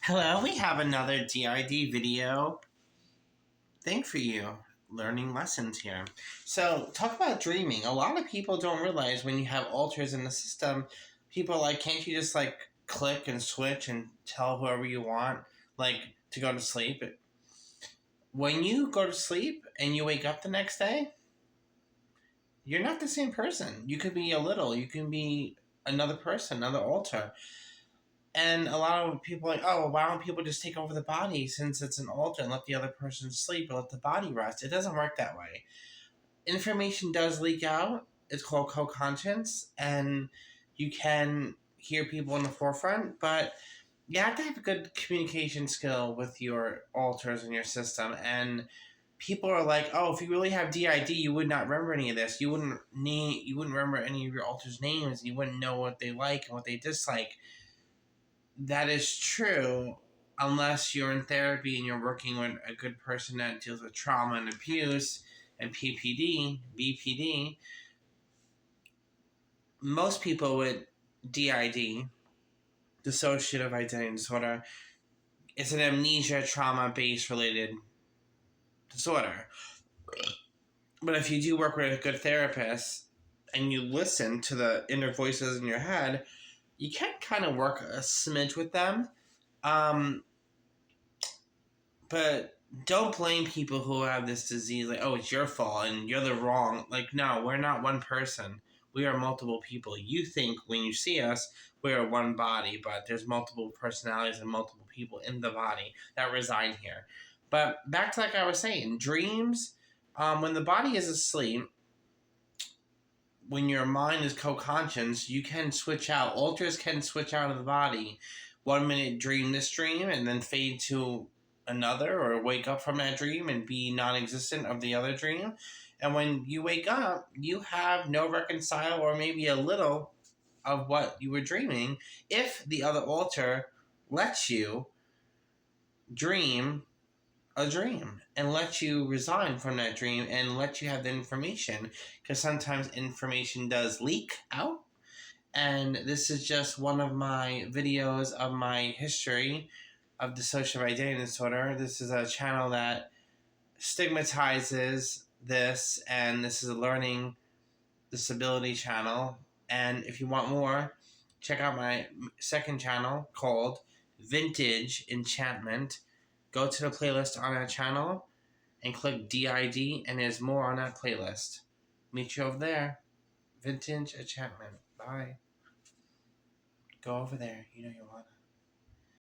Hello, we have another DID video thing for you. Learning lessons here. So, talk about dreaming. A lot of people don't realize when you have alters in the system, people are like, can't you just like click and switch and tell whoever you want, like, to go to sleep? When you go to sleep and you wake up the next day, you're not the same person. You could be you can be another person, another alter. And a lot of people are like, oh, well, why don't people just take over the body since it's an altar and let the other person sleep and let the body rest? It doesn't work that way. Information does leak out. It's called co-conscience, and you can hear people in the forefront, but you have to have a good communication skill with your alters in your system. And people are like, oh, if you really have DID, you would not remember any of this. You wouldn't remember any of your alters' names, and you wouldn't know what they like and what they dislike. That is true unless you're in therapy and you're working with a good person that deals with trauma and abuse and BPD. Most people with DID, dissociative identity disorder, it's an amnesia trauma based related disorder. But if you do work with a good therapist and you listen to the inner voices in your head, you can kind of work a smidge with them. But don't blame people who have this disease like, oh, it's your fault and you're the wrong. Like, no, we're not one person. We are multiple people. You think when you see us, we are one body, but there's multiple personalities and multiple people in the body that reside here. But back to like I was saying, dreams, when the body is asleep, when your mind is co-conscious, you can switch out. Alters can switch out of the body. 1 minute dream this dream and then fade to another, or wake up from that dream and be non-existent of the other dream. And when you wake up, you have no reconcile or maybe a little of what you were dreaming if the other alter lets you dream a dream and let you resign from that dream and let you have the information, because sometimes information does leak out. And this is just one of my videos of my history of dissociative identity disorder. This is a channel that stigmatizes this, and this is a learning disability channel. And if you want more, check out my second channel called Vintage Enchantment. Go to the playlist on that channel and click DID, and there's more on that playlist. Meet you over there. Vintage Enchantment. Bye. Go over there. You know you wanna.